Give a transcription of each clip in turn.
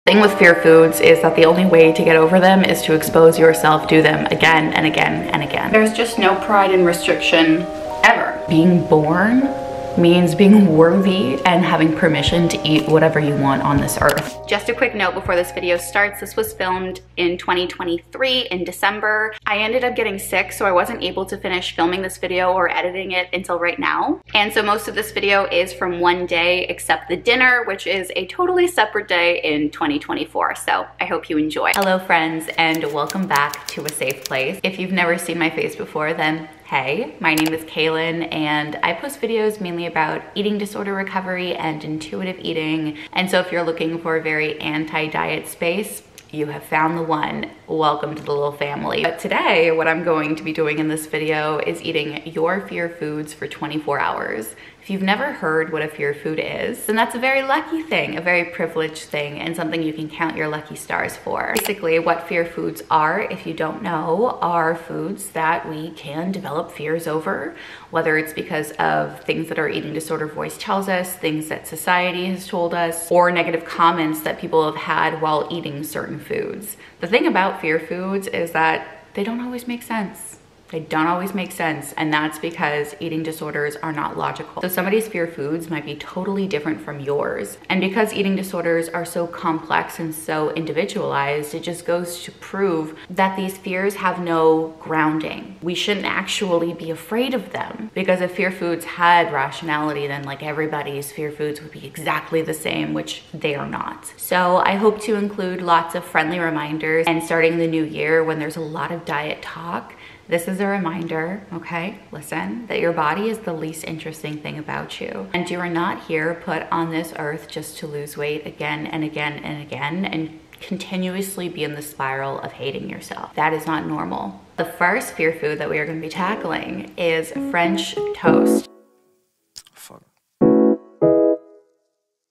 The thing with fear foods is that the only way to get over them is to expose yourself to them again and again and again. There's just no pride in restriction ever. Being born means being worthy and having permission to eat whatever you want on this earth. Just a quick note before this video starts, this was filmed in 2023 in December. I ended up getting sick, so I wasn't able to finish filming this video or editing it until right now. And so most of this video is from one day except the dinner, which is a totally separate day in 2024. So I hope you enjoy. Hello friends, and welcome back to a safe place. If you've never seen my face before, then hey, my name is Kailin, and I post videos mainly about eating disorder recovery and intuitive eating. And so if you're looking for a very anti-diet space, you have found the one. Welcome to the little family. But today, what I'm going to be doing in this video is eating your fear foods for 24 hours. If you've never heard what a fear food is, then that's a very lucky thing, a very privileged thing, and something you can count your lucky stars for. Basically, what fear foods are, if you don't know, are foods that we can develop fears over, whether it's because of things that our eating disorder voice tells us, things that society has told us, or negative comments that people have had while eating certain foods. The thing about fear foods is that they don't always make sense. They don't always make sense, and that's because eating disorders are not logical. So somebody's fear foods might be totally different from yours. And because eating disorders are so complex and so individualized, it just goes to prove that these fears have no grounding. We shouldn't actually be afraid of them, because if fear foods had rationality, then like everybody's fear foods would be exactly the same, which they are not. So I hope to include lots of friendly reminders, and starting the new year when there's a lot of diet talk, this is a reminder, okay, listen, that your body is the least interesting thing about you. And you are not here put on this earth just to lose weight again and again and again and continuously be in the spiral of hating yourself. That is not normal. The first fear food that we are going to be tackling is French toast.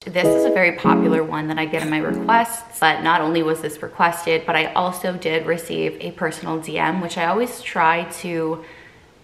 This is a very popular one that I get in my requests, but not only was this requested, but I also did receive a personal DM, which I always try to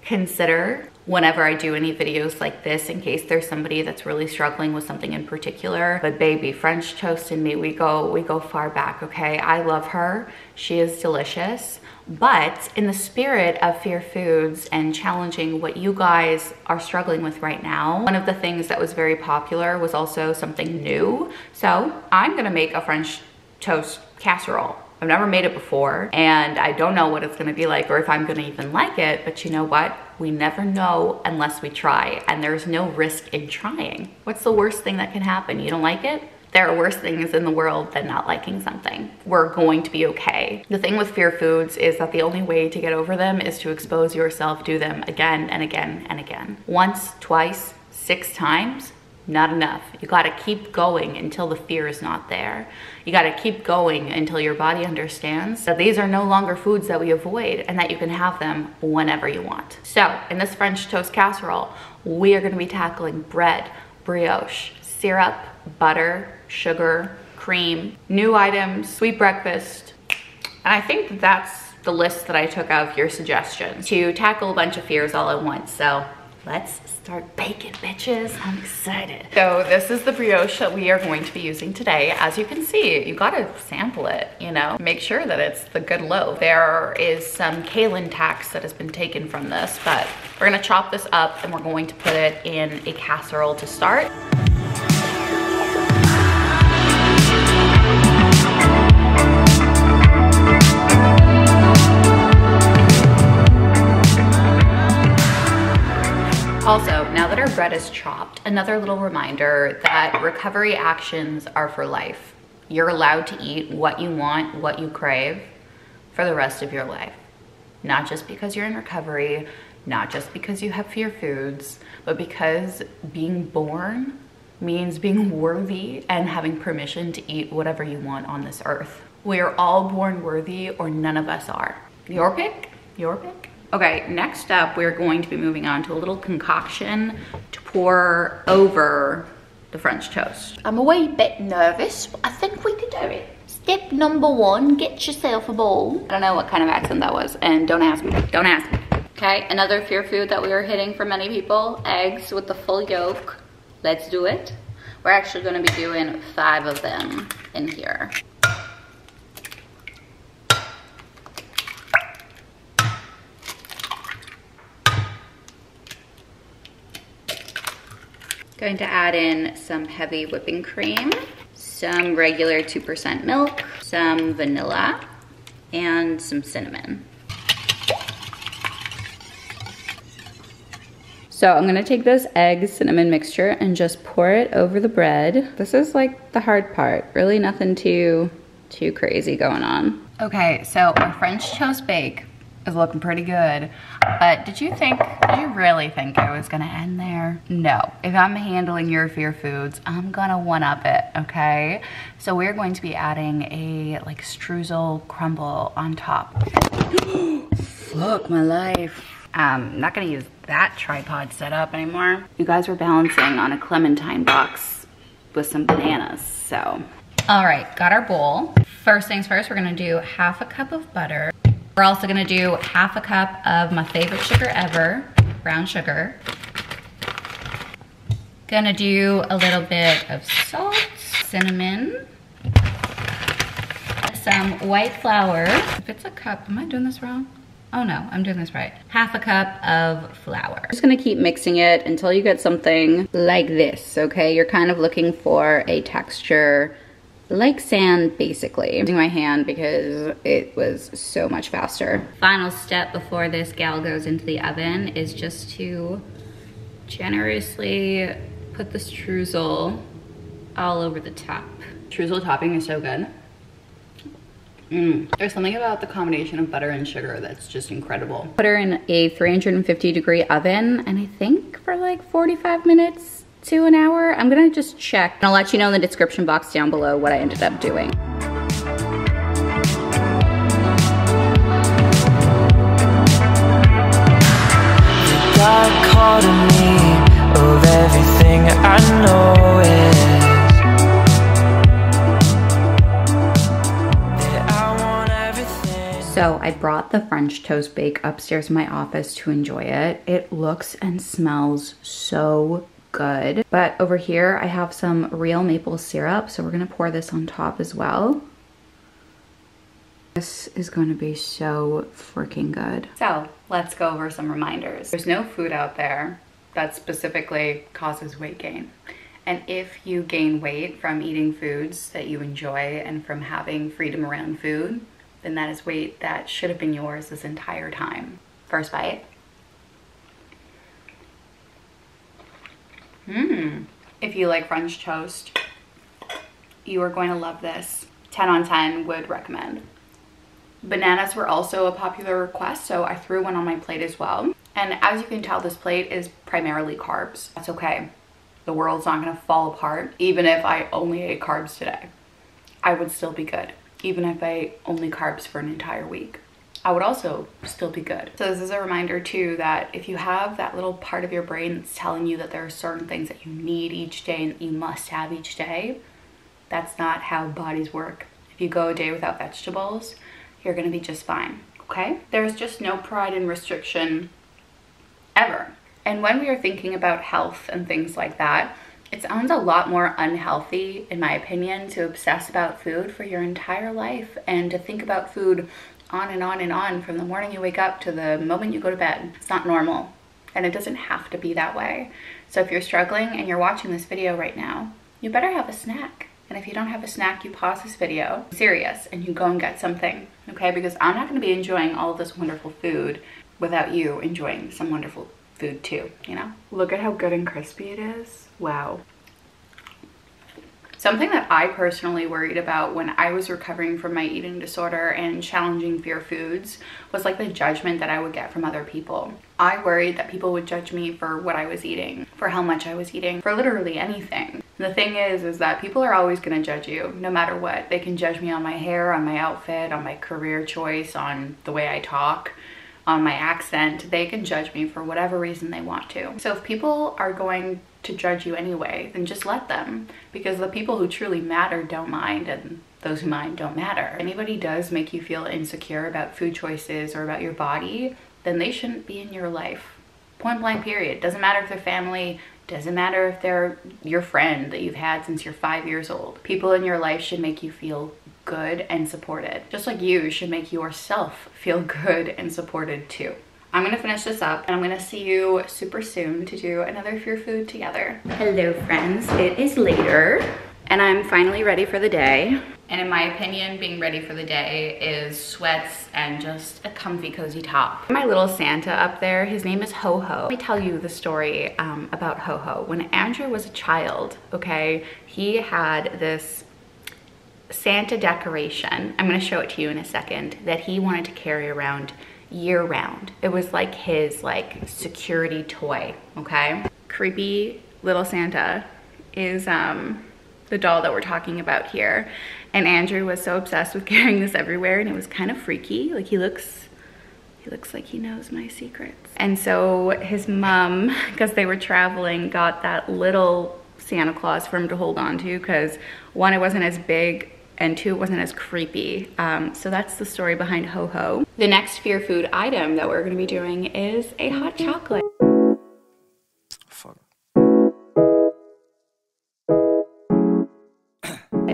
consider whenever I do any videos like this, in case there's somebody that's really struggling with something in particular. But baby, French toast and me, we go far back, okay? I love her. She is delicious. But in the spirit of fear foods and challenging what you guys are struggling with right now, one of the things that was very popular was also something new. So I'm gonna make a French toast casserole. I've never made it before, and I don't know what it's gonna be like or if I'm gonna even like it, but you know what? We never know unless we try, and there's no risk in trying. What's the worst thing that can happen? You don't like it? There are worse things in the world than not liking something. We're going to be okay. The thing with fear foods is that the only way to get over them is to expose yourself to them again and again and again. Once, twice, 6 times, not enough. You gotta keep going until the fear is not there. You gotta keep going until your body understands that these are no longer foods that we avoid and that you can have them whenever you want. So in this French toast casserole, we are gonna be tackling bread, brioche, syrup, butter, sugar, cream, new items, sweet breakfast. And I think that's the list that I took out of your suggestions to tackle a bunch of fears all at once. So let's start baking, bitches. I'm excited. So this is the brioche that we are going to be using today. As you can see, you gotta sample it, you know? Make sure that it's the good loaf. There is some Kailin tax that has been taken from this, but we're gonna chop this up and we're going to put it in a casserole to start. Also, now that our bread is chopped, another little reminder that recovery actions are for life. You're allowed to eat what you want, what you crave for the rest of your life. Not just because you're in recovery, not just because you have fear foods, but because being born means being worthy and having permission to eat whatever you want on this earth. We are all born worthy, or none of us are. Your pick, your pick. Okay, next up, we're going to be moving on to a little concoction to pour over the French toast. I'm a wee bit nervous, but I think we can do it. Step number 1, get yourself a bowl. I don't know what kind of accent that was, and don't ask me, don't ask me. Okay, another fear food that we are hitting for many people, eggs with the full yolk. Let's do it. We're actually gonna be doing 5 of them in here. Going to add in some heavy whipping cream, some regular 2% milk, some vanilla, and some cinnamon. So I'm gonna take this egg cinnamon mixture and just pour it over the bread. This is like the hard part. Really nothing too crazy going on. Okay, so our French toast bake is looking pretty good. But did you really think I was gonna end there? No, if I'm handling your fear foods, I'm gonna one-up it, okay? So we're going to be adding a like streusel crumble on top. Fuck my life. Not gonna use that tripod setup anymore. You guys were balancing on a clementine box with some bananas, so. All right, got our bowl. First things first, we're gonna do half a cup of butter. We're also gonna do half a cup of my favorite sugar ever, brown sugar. Gonna do a little bit of salt, cinnamon, some white flour. If it's a cup, am I doing this wrong? Oh no, I'm doing this right. Half a cup of flour. Just gonna keep mixing it until you get something like this, okay? You're kind of looking for a texture like sand, basically. I'm using my hand because it was so much faster. Final step before this gal goes into the oven is just to generously put the streusel all over the top. Streusel topping is so good. There's something about the combination of butter and sugar that's just incredible. Put her in a 350-degree oven, and I think for like 45 minutes to an hour. I'm gonna just check, and I'll let you know in the description box down below what I ended up doing. Got caught in me of everything I know is. So I brought the French toast bake upstairs in my office to enjoy it. It looks and smells so good. But over here I have some real maple syrup, so we're gonna pour this on top as well. This is going to be so freaking good. So let's go over some reminders. There's no food out there that specifically causes weight gain. And if you gain weight from eating foods that you enjoy and from having freedom around food, then that is weight that should have been yours this entire time. First bite. If you like French toast, you are going to love this. 10 on 10 would recommend. Bananas were also a popular request, so I threw one on my plate as well. And as you can tell, this plate is primarily carbs. That's okay. The world's not gonna fall apart. Even if I only ate carbs today, I would still be good. Even if I ate only carbs for an entire week, I would also still be good. So this is a reminder too that if you have that little part of your brain that's telling you that there are certain things that you need each day and that you must have each day, that's not how bodies work. If you go a day without vegetables, you're gonna be just fine, okay? There's just no pride in restriction ever. And when we are thinking about health and things like that, it sounds a lot more unhealthy, in my opinion, to obsess about food for your entire life and to think about food on and on and on from the morning you wake up to the moment you go to bed. It's not normal, and it doesn't have to be that way. So if you're struggling and you're watching this video right now, you better have a snack. And if you don't have a snack, you pause this video, serious, and you go and get something, okay? Because I'm not gonna be enjoying all of this wonderful food without you enjoying some wonderful food too, you know? Look at how good and crispy it is. Wow. Something that I personally worried about when I was recovering from my eating disorder and challenging fear foods was like the judgment that I would get from other people. I worried that people would judge me for what I was eating, for how much I was eating, for literally anything. And the thing is that people are always gonna judge you, no matter what. They can judge me on my hair, on my outfit, on my career choice, on the way I talk, on my accent. They can judge me for whatever reason they want to. So if people are going to judge you anyway, then just let them, because the people who truly matter don't mind, and those who mind don't matter. If anybody does make you feel insecure about food choices or about your body, then they shouldn't be in your life. Point blank period. Doesn't matter if they're family, doesn't matter if they're your friend that you've had since you're 5 years old. People in your life should make you feel good and supported, just like you should make yourself feel good and supported too. I'm gonna finish this up and I'm gonna see you super soon to do another Fear Food together. Hello friends, it is later and I'm finally ready for the day. And in my opinion, being ready for the day is sweats and just a comfy, cozy top. My little Santa up there, his name is Ho-Ho. Let me tell you the story about Ho-Ho. When Andrew was a child, okay, he had this Santa decoration, I'm gonna show it to you in a second, that he wanted to carry around year round. It was like his security toy, okay? Creepy little Santa is the doll that we're talking about here. And Andrew was so obsessed with carrying this everywhere, and it was kind of freaky. Like he looks like he knows my secrets. And so his mom, because they were traveling, got that little Santa Claus for him to hold on to, because one, it wasn't as big, and two, it wasn't as creepy. So that's the story behind Ho-Ho. The next Fear Food item that we're gonna be doing is a hot chocolate. Fuck.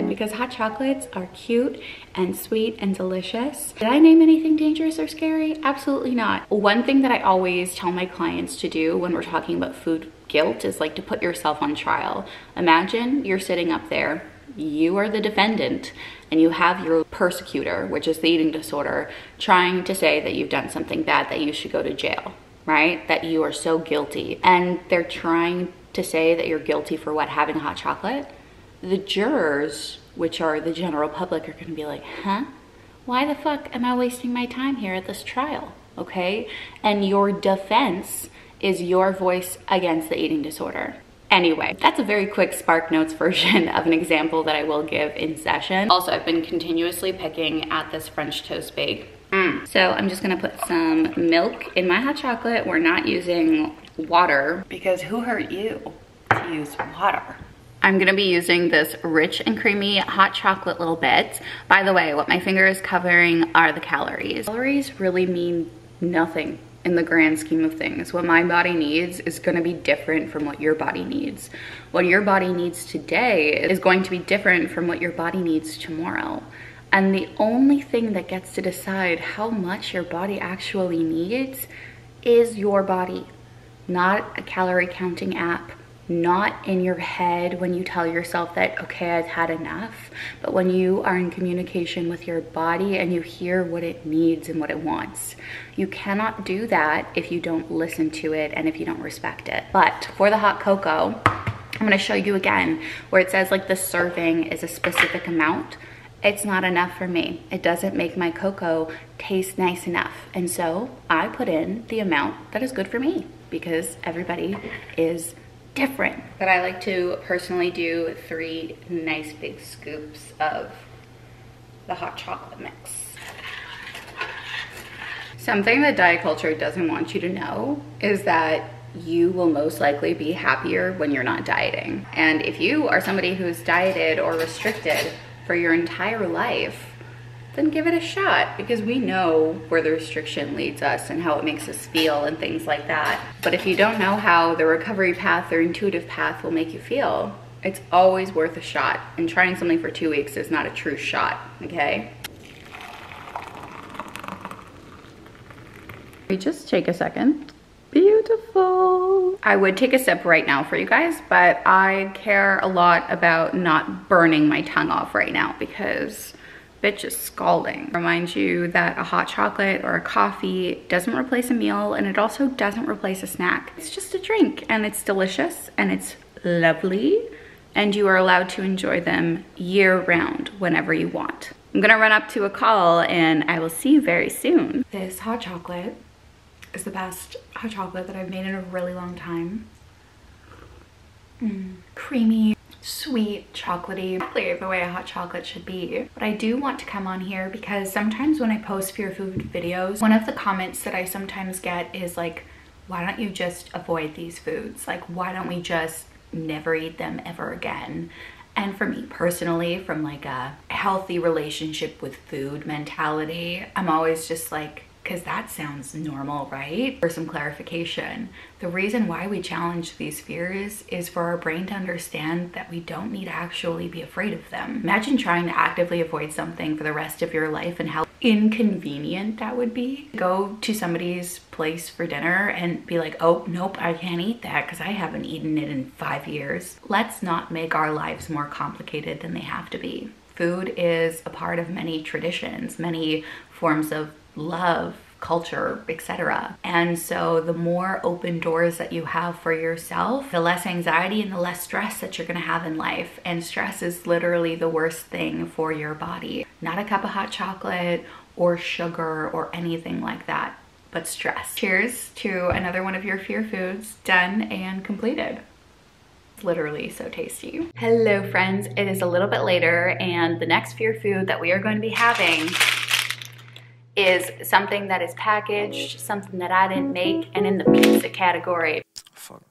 Because hot chocolates are cute and sweet and delicious. Did I name anything dangerous or scary? Absolutely not. One thing that I always tell my clients to do when we're talking about food guilt is to put yourself on trial. Imagine you're sitting up there, you are the defendant, and you have your persecutor, which is the eating disorder, trying to say that you've done something bad, that you should go to jail, right? That you are so guilty. And they're trying to say that you're guilty for what? Having a hot chocolate? The jurors, which are the general public, are gonna be like, huh? Why the fuck am I wasting my time here at this trial, okay? And your defense is your voice against the eating disorder. Anyway, that's a very quick Spark Notes version of an example that I will give in session. Also, I've been continuously picking at this French toast bake. So I'm just gonna put some milk in my hot chocolate. We're not using water because who hurt you to use water? I'm gonna be using this rich and creamy hot chocolate little bits. By the way, what my finger is covering are the calories. Calories really mean nothing in the grand scheme of things. What my body needs is gonna be different from what your body needs. What your body needs today is going to be different from what your body needs tomorrow. And the only thing that gets to decide how much your body actually needs is your body, not a calorie counting app, not in your head when you tell yourself that, okay, I've had enough, but when you are in communication with your body and you hear what it needs and what it wants. You cannot do that if you don't listen to it and if you don't respect it. But for the hot cocoa, I'm gonna show you again where it says the serving is a specific amount. It's not enough for me. It doesn't make my cocoa taste nice enough. And so I put in the amount that is good for me because everybody is different. But I like to personally do 3 nice big scoops of the hot chocolate mix. Something that diet culture doesn't want you to know is that you will most likely be happier when you're not dieting. And if you are somebody who's dieted or restricted for your entire life, then give it a shot, because we know where the restriction leads us and how it makes us feel and things like that. But if you don't know how the recovery path or intuitive path will make you feel, it's always worth a shot. And trying something for 2 weeks is not a true shot, okay? We just take a second. Beautiful. I would take a sip right now for you guys, but I care a lot about not burning my tongue off right now because bitch is scalding. Remind you that a hot chocolate or a coffee doesn't replace a meal, and it also doesn't replace a snack. It's just a drink, and it's delicious and it's lovely, and you are allowed to enjoy them year round whenever you want. I'm gonna run up to a call and I will see you very soon. This hot chocolate is the best hot chocolate that I've made in a really long time. Creamy, sweet, chocolatey, exactly the way a hot chocolate should be. But I do want to come on here because sometimes when I post Fear Food videos, one of the comments that I sometimes get is like, why don't you just avoid these foods? Like, why don't we just never eat them ever again? And for me personally, from a healthy relationship with food mentality, I'm always just like, because that sounds normal, right? For some clarification, the reason why we challenge these fears is for our brain to understand that we don't need to actually be afraid of them. Imagine trying to actively avoid something for the rest of your life and how inconvenient that would be. Go to somebody's place for dinner and be like, oh, nope, I can't eat that because I haven't eaten it in 5 years. Let's not make our lives more complicated than they have to be. Food is a part of many traditions, many forms of love, culture, etc. And so the more open doors that you have for yourself, the less anxiety and the less stress that you're gonna have in life. And stress is literally the worst thing for your body. Not a cup of hot chocolate or sugar or anything like that, but stress. Cheers to another one of your fear foods done and completed. It's literally so tasty. Hello friends, it is a little bit later and the next fear food that we are going to be having is something that is packaged, something that I didn't make, and in the pizza category. Fuck.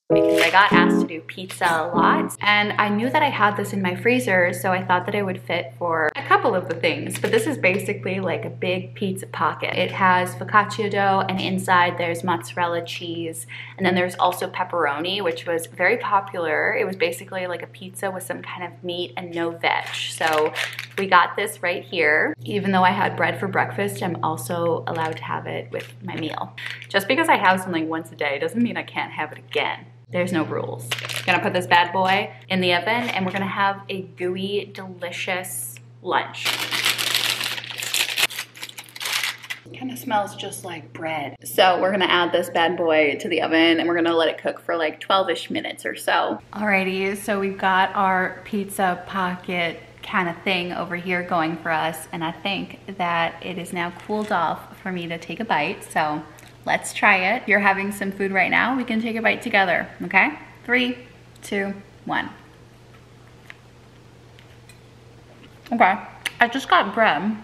Because I got asked to do pizza a lot, and I knew that I had this in my freezer, so I thought that it would fit for a couple of the things. But this is basically like a big pizza pocket. It has focaccia dough, and inside there's mozzarella cheese, and then there's also pepperoni, which was very popular. It was basically like a pizza with some kind of meat and no veg. So we got this right here. Even though I had bread for breakfast, I'm also allowed to have it with my meal. Just because I have something once a day doesn't mean I can't have it again. There's no rules. Gonna put this bad boy in the oven and we're gonna have a gooey, delicious lunch. Kind of smells just like bread. So we're gonna add this bad boy to the oven and we're gonna let it cook for like 12-ish minutes or so. Alrighty, so we've got our pizza pocket kind of thing over here going for us, and I think that it is now cooled off for me to take a bite. So let's try it. If you're having some food right now, we can take a bite together, okay? 3, 2, 1. Okay, I just got bread,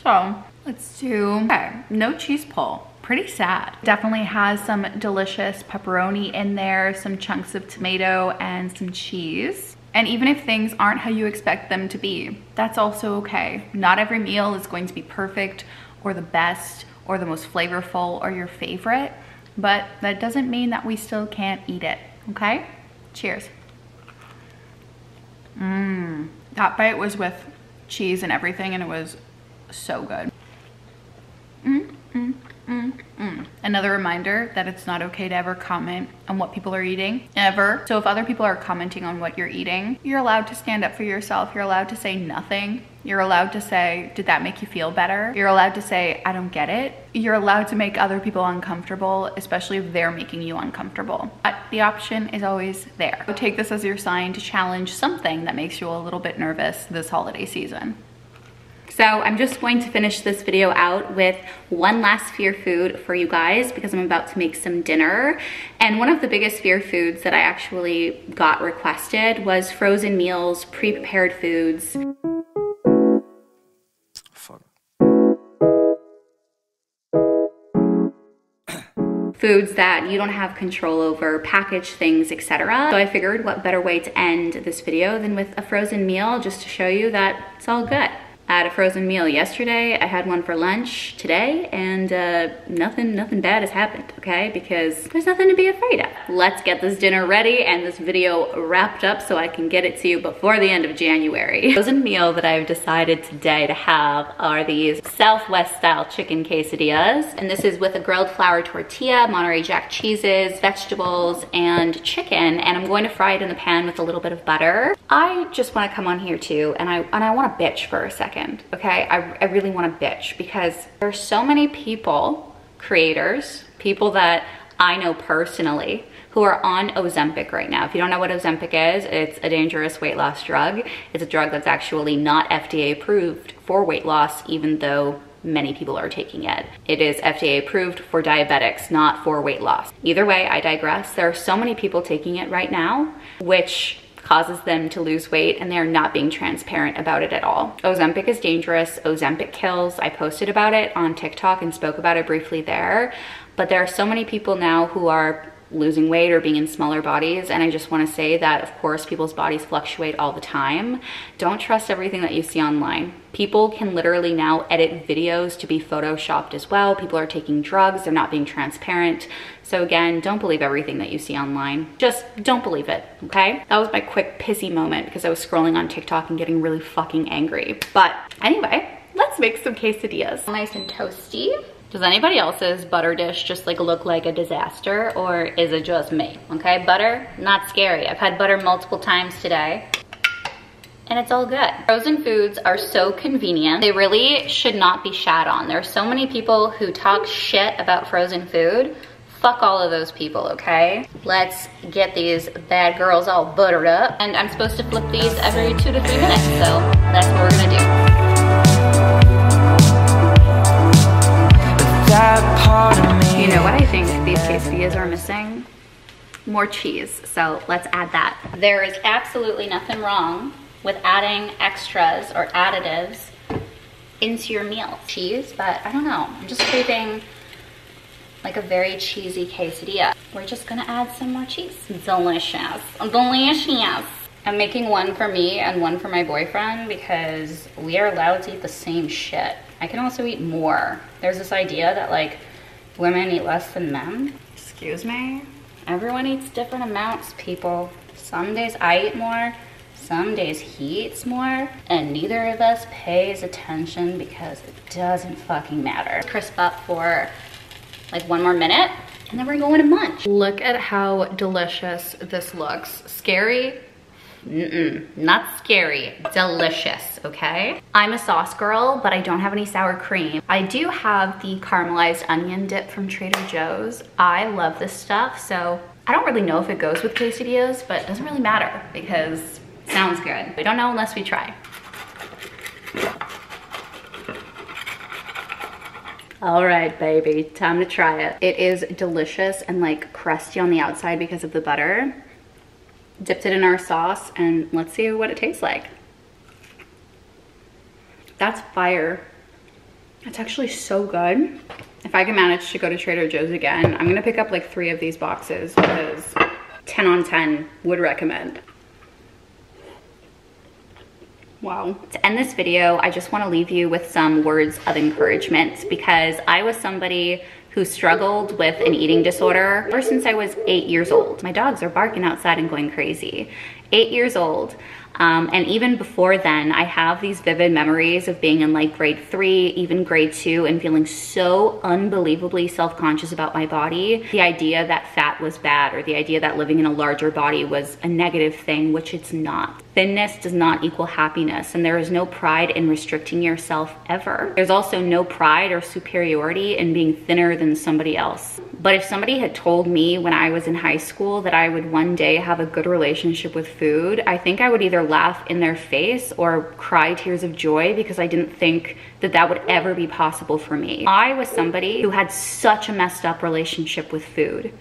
so let's do, okay, no cheese pull. Pretty sad. Definitely has some delicious pepperoni in there, some chunks of tomato and some cheese. And even if things aren't how you expect them to be, that's also okay. Not every meal is going to be perfect or the best or the most flavorful or your favorite, but that doesn't mean that we still can't eat it, okay? Cheers. That bite was with cheese and everything and it was so good. Another reminder that it's not okay to ever comment on what people are eating, ever. So if other people are commenting on what you're eating, you're allowed to stand up for yourself. You're allowed to say nothing. You're allowed to say, did that make you feel better? You're allowed to say, I don't get it. You're allowed to make other people uncomfortable, especially if they're making you uncomfortable. But the option is always there. So take this as your sign to challenge something that makes you a little bit nervous this holiday season. So I'm just going to finish this video out with one last fear food for you guys because I'm about to make some dinner. And one of the biggest fear foods that I actually got requested was frozen meals, pre-prepared foods. Fuck. Foods that you don't have control over, packaged things, etc. So I figured what better way to end this video than with a frozen meal, just to show you that it's all good. I had a frozen meal yesterday, I had one for lunch today, and nothing bad has happened, okay? Because there's nothing to be afraid of. Let's get this dinner ready and this video wrapped up so I can get it to you before the end of January. The frozen meal that I've decided today to have are these Southwest style chicken quesadillas. And this is with a grilled flour tortilla, Monterey Jack cheeses, vegetables, and chicken. And I'm going to fry it in the pan with a little bit of butter. I just wanna come on here too, and I wanna bitch for a second. Okay, I really want to bitch because there's so many people, creators, people that I know personally who are on Ozempic right now. If you don't know what Ozempic is, it's a dangerous weight loss drug. It's a drug that's actually not FDA approved for weight loss, even though many people are taking it. It is FDA approved for diabetics, not for weight loss. Either way, I digress. There are so many people taking it right now, which causes them to lose weight, and they're not being transparent about it at all. Ozempic is dangerous. Ozempic kills. I posted about it on TikTok and spoke about it briefly there. But there are so many people now who are losing weight or being in smaller bodies. And I just want to say that, of course, people's bodies fluctuate all the time. Don't trust everything that you see online. People can literally now edit videos to be photoshopped as well. People are taking drugs, they're not being transparent. So again, don't believe everything that you see online. Just don't believe it, okay? That was my quick pissy moment because I was scrolling on TikTok and getting really fucking angry. But anyway, let's make some quesadillas. Nice and toasty. Does anybody else's butter dish just like look like a disaster, or is it just me? Okay, butter, not scary. I've had butter multiple times today and it's all good. Frozen foods are so convenient. They really should not be shat on. There are so many people who talk shit about frozen food. Fuck all of those people, okay? Let's get these bad girls all buttered up. And I'm supposed to flip these every 2 to 3 minutes, so that's what we're gonna do. You know what I think these quesadillas are missing? More cheese, so let's add that. There is absolutely nothing wrong with adding extras or additives into your meal. Cheese, but I don't know, I'm just craving like a very cheesy quesadilla. We're just gonna add some more cheese. Delicious, delicious. I'm making one for me and one for my boyfriend because we are allowed to eat the same shit. I can also eat more. There's this idea that like women eat less than men. Excuse me? Everyone eats different amounts, people. Some days I eat more, some days he eats more, and neither of us pays attention because it doesn't fucking matter. Crisp up for like 1 more minute, and then we're going to munch. Look at how delicious this looks. Scary? Not scary, delicious, okay? I'm a sauce girl, but I don't have any sour cream. I do have the caramelized onion dip from Trader Joe's. I love this stuff, so I don't really know if it goes with quesadillas, but it doesn't really matter because it sounds good. We don't know unless we try. All right, baby, time to try it. It is delicious and like crusty on the outside because of the butter. Dipped it in our sauce and let's see what it tastes like. That's fire. It's actually so good. If I can manage to go to Trader Joe's again, I'm gonna pick up like 3 of these boxes because 10 on 10 would recommend. Wow. To end this video, I just want to leave you with some words of encouragement because I was somebody who struggled with an eating disorder ever since I was 8 years old. My dogs are barking outside and going crazy. 8 years old. And even before then, I have these vivid memories of being in like grade 3, even grade 2, and feeling so unbelievably self-conscious about my body. The idea that fat was bad, or the idea that living in a larger body was a negative thing, which it's not. Thinness does not equal happiness, and there is no pride in restricting yourself ever. There's also no pride or superiority in being thinner than somebody else. But if somebody had told me when I was in high school that I would one day have a good relationship with food, I think I would either laugh in their face or cry tears of joy because I didn't think that that would ever be possible for me. I was somebody who had such a messed up relationship with food,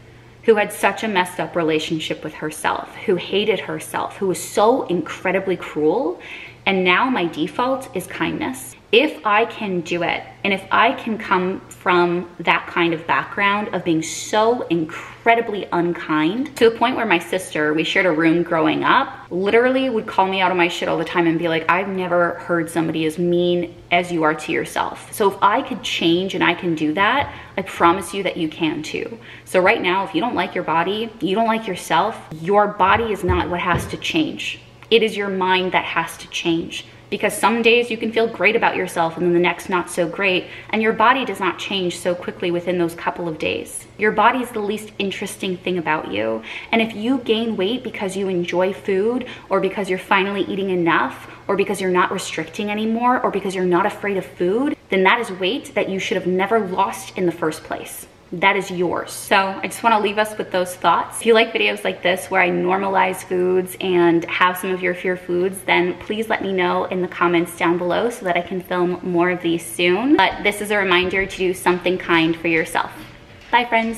who had such a messed up relationship with herself, who hated herself, who was so incredibly cruel. And now my default is kindness. If I can do it, and if I can come from that kind of background of being so incredibly unkind, to the point where my sister, we shared a room growing up, literally would call me out on my shit all the time and be like, I've never heard somebody as mean as you are to yourself. So if I could change and I can do that, I promise you that you can too. So right now, if you don't like your body, you don't like yourself, your body is not what has to change. It is your mind that has to change. Because some days you can feel great about yourself and then the next not so great, and your body does not change so quickly within those couple of days. Your body is the least interesting thing about you. And if you gain weight because you enjoy food, or because you're finally eating enough, or because you're not restricting anymore, or because you're not afraid of food, then that is weight that you should have never lost in the first place. That is yours. So I just want to leave us with those thoughts. If you like videos like this where I normalize foods and have some of your fear foods, then please let me know in the comments down below so that I can film more of these soon. But this is a reminder to do something kind for yourself. Bye, friends.